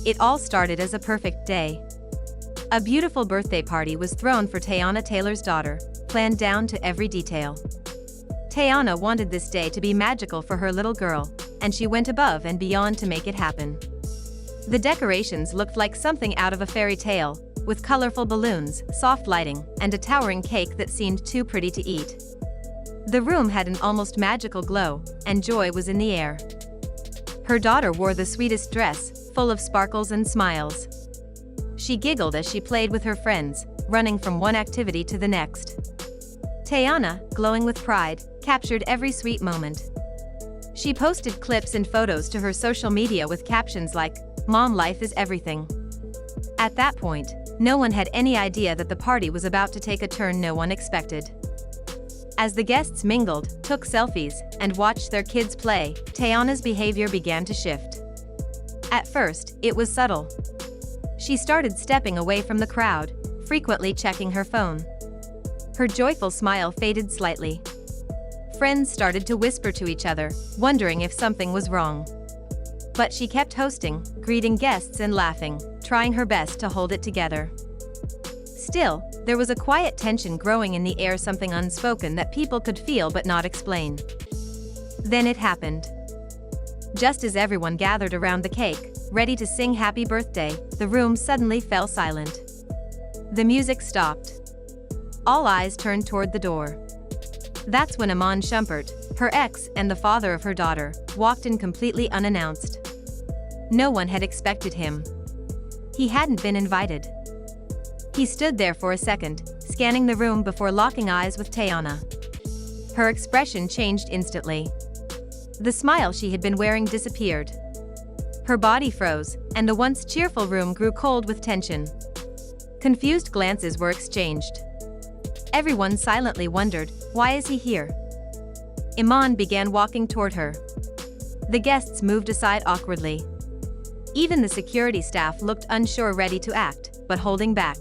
It all started as a perfect day. A beautiful birthday party was thrown for Teyana Taylor's daughter, planned down to every detail. Teyana wanted this day to be magical for her little girl, and she went above and beyond to make it happen. The decorations looked like something out of a fairy tale, with colorful balloons, soft lighting, and a towering cake that seemed too pretty to eat. The room had an almost magical glow, and joy was in the air. Her daughter wore the sweetest dress, full of sparkles and smiles. She giggled as she played with her friends, running from one activity to the next. Teyana, glowing with pride, captured every sweet moment. She posted clips and photos to her social media with captions like, "Mom, life is everything." At that point, no one had any idea that the party was about to take a turn no one expected. As the guests mingled, took selfies, and watched their kids play, Teyana's behavior began to shift. At first, it was subtle. She started stepping away from the crowd, frequently checking her phone. Her joyful smile faded slightly. Friends started to whisper to each other, wondering if something was wrong. But she kept hosting, greeting guests and laughing, trying her best to hold it together. Still, there was a quiet tension growing in the air, something unspoken that people could feel but not explain. Then it happened. Just as everyone gathered around the cake, ready to sing happy birthday, the room suddenly fell silent. The music stopped. All eyes turned toward the door. That's when Iman Shumpert, her ex and the father of her daughter, walked in completely unannounced. No one had expected him. He hadn't been invited. He stood there for a second, scanning the room before locking eyes with Teyana. Her expression changed instantly. The smile she had been wearing disappeared. Her body froze, and the once cheerful room grew cold with tension. Confused glances were exchanged. Everyone silently wondered, why is he here? Iman began walking toward her. The guests moved aside awkwardly. Even the security staff looked unsure, ready to act, but holding back.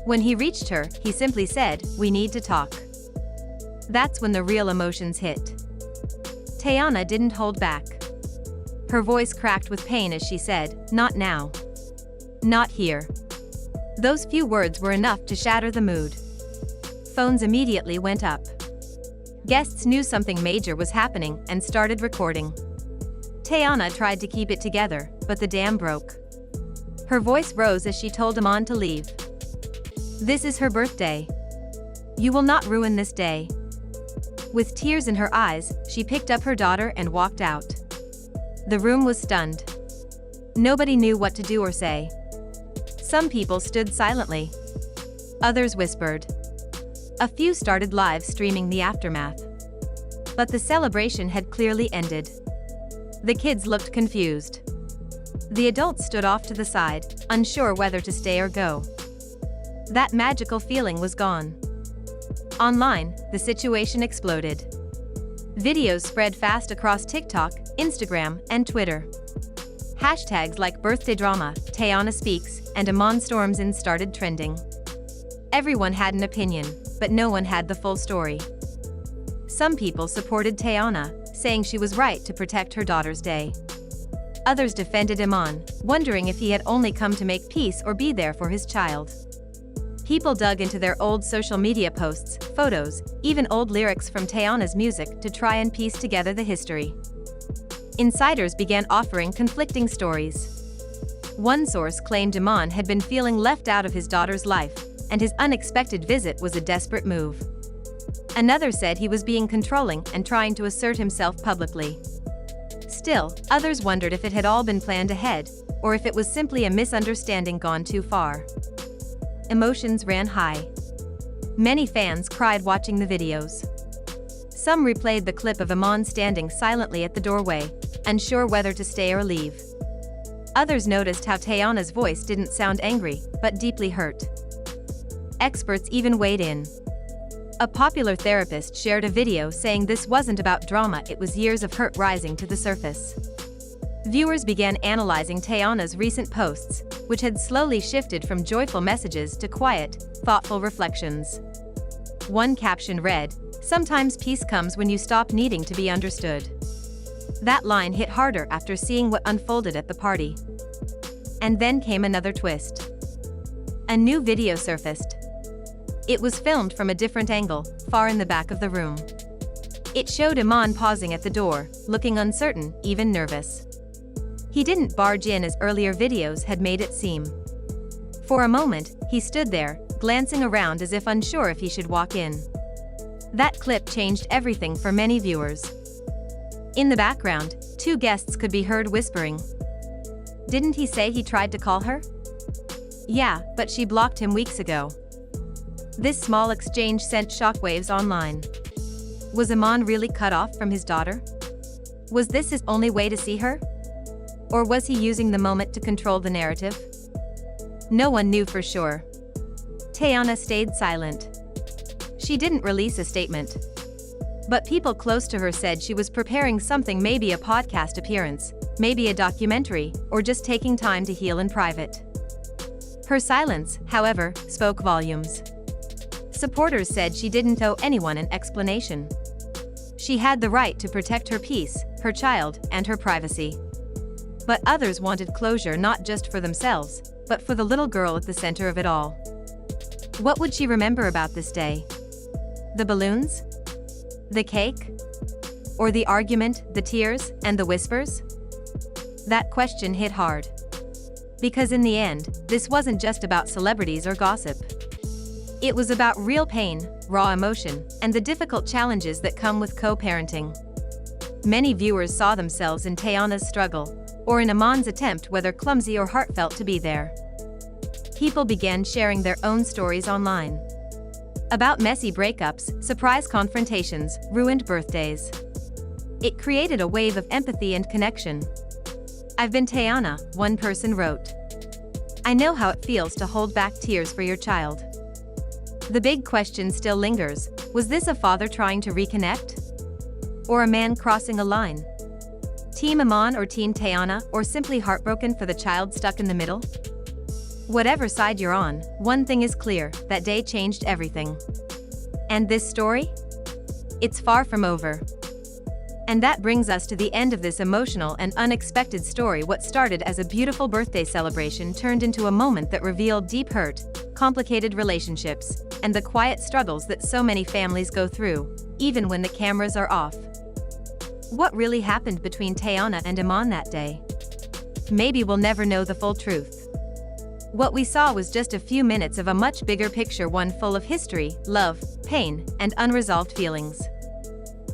When he reached her, he simply said, "We need to talk." That's when the real emotions hit. Teyana didn't hold back. Her voice cracked with pain as she said, "Not now. Not here." Those few words were enough to shatter the mood. Phones immediately went up. Guests knew something major was happening and started recording. Teyana tried to keep it together, but the dam broke. Her voice rose as she told Iman to leave. This is her birthday. You will not ruin this day. With tears in her eyes, she picked up her daughter and walked out. The room was stunned. Nobody knew what to do or say. Some people stood silently. Others whispered. A few started live streaming the aftermath. But the celebration had clearly ended. The kids looked confused. The adults stood off to the side, unsure whether to stay or go. That magical feeling was gone. Online, the situation exploded. Videos spread fast across TikTok, Instagram, and Twitter. Hashtags like birthday drama, Teyana speaks, and Iman storms in started trending. Everyone had an opinion, but no one had the full story. Some people supported Teyana, saying she was right to protect her daughter's day. Others defended Iman, wondering if he had only come to make peace or be there for his child. People dug into their old social media posts, photos, even old lyrics from Teyana's music to try and piece together the history. Insiders began offering conflicting stories. One source claimed Iman had been feeling left out of his daughter's life, and his unexpected visit was a desperate move. Another said he was being controlling and trying to assert himself publicly. Still, others wondered if it had all been planned ahead, or if it was simply a misunderstanding gone too far. Emotions ran high. Many fans cried watching the videos. Some replayed the clip of Iman standing silently at the doorway, unsure whether to stay or leave. Others noticed how Teyana's voice didn't sound angry, but deeply hurt. Experts even weighed in. A popular therapist shared a video saying this wasn't about drama, it was years of hurt rising to the surface. Viewers began analyzing Teyana's recent posts, which had slowly shifted from joyful messages to quiet, thoughtful reflections. One caption read, "Sometimes peace comes when you stop needing to be understood." That line hit harder after seeing what unfolded at the party. And then came another twist. A new video surfaced. It was filmed from a different angle, far in the back of the room. It showed Iman pausing at the door, looking uncertain, even nervous. He didn't barge in as earlier videos had made it seem. For a moment, he stood there, glancing around as if unsure if he should walk in. That clip changed everything for many viewers. In the background, two guests could be heard whispering. Didn't he say he tried to call her? Yeah, but she blocked him weeks ago. This small exchange sent shockwaves online. Was Iman really cut off from his daughter? Was this his only way to see her? Or was he using the moment to control the narrative? No one knew for sure. Teyana stayed silent. She didn't release a statement. But people close to her said she was preparing something, maybe a podcast appearance, maybe a documentary, or just taking time to heal in private. Her silence, however, spoke volumes. Supporters said she didn't owe anyone an explanation. She had the right to protect her peace, her child, and her privacy. But others wanted closure, not just for themselves, but for the little girl at the center of it all. What would she remember about this day? The balloons? The cake? Or the argument, the tears, and the whispers? That question hit hard. Because in the end, this wasn't just about celebrities or gossip. It was about real pain, raw emotion, and the difficult challenges that come with co-parenting. Many viewers saw themselves in Teyana's struggle, or in Iman's attempt, whether clumsy or heartfelt, to be there. People began sharing their own stories online. About messy breakups, surprise confrontations, ruined birthdays. It created a wave of empathy and connection. "I've been Teyana," one person wrote. "I know how it feels to hold back tears for your child." The big question still lingers: was this a father trying to reconnect? Or a man crossing a line? Team Iman or Team Teyana, or simply heartbroken for the child stuck in the middle? Whatever side you're on, one thing is clear: that day changed everything. And this story? It's far from over. And that brings us to the end of this emotional and unexpected story. What started as a beautiful birthday celebration turned into a moment that revealed deep hurt, complicated relationships, and the quiet struggles that so many families go through, even when the cameras are off. What really happened between Teyana and Iman that day? Maybe we'll never know the full truth. What we saw was just a few minutes of a much bigger picture, one full of history, love, pain, and unresolved feelings.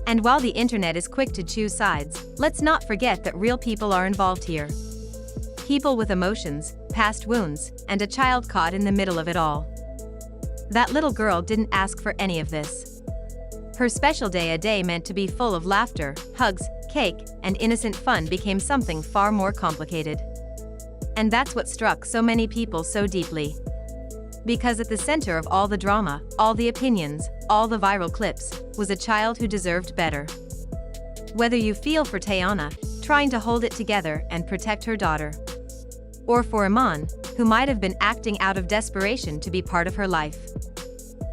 And while the internet is quick to choose sides, let's not forget that real people are involved here. People with emotions, past wounds, and a child caught in the middle of it all. That little girl didn't ask for any of this. Her special day, a day meant to be full of laughter, hugs, cake, and innocent fun, became something far more complicated. And that's what struck so many people so deeply. Because at the center of all the drama, all the opinions, all the viral clips, was a child who deserved better. Whether you feel for Teyana, trying to hold it together and protect her daughter, or for Iman, who might have been acting out of desperation to be part of her life,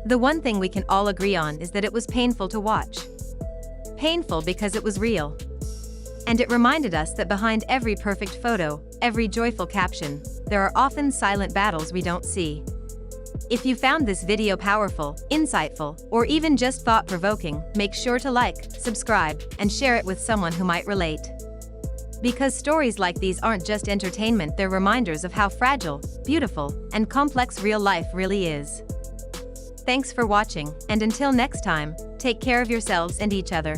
the one thing we can all agree on is that it was painful to watch. Painful because it was real. And it reminded us that behind every perfect photo, every joyful caption, there are often silent battles we don't see. If you found this video powerful, insightful, or even just thought-provoking, make sure to like, subscribe, and share it with someone who might relate. Because stories like these aren't just entertainment, they're reminders of how fragile, beautiful, and complex real life really is. Thanks for watching, and until next time, take care of yourselves and each other.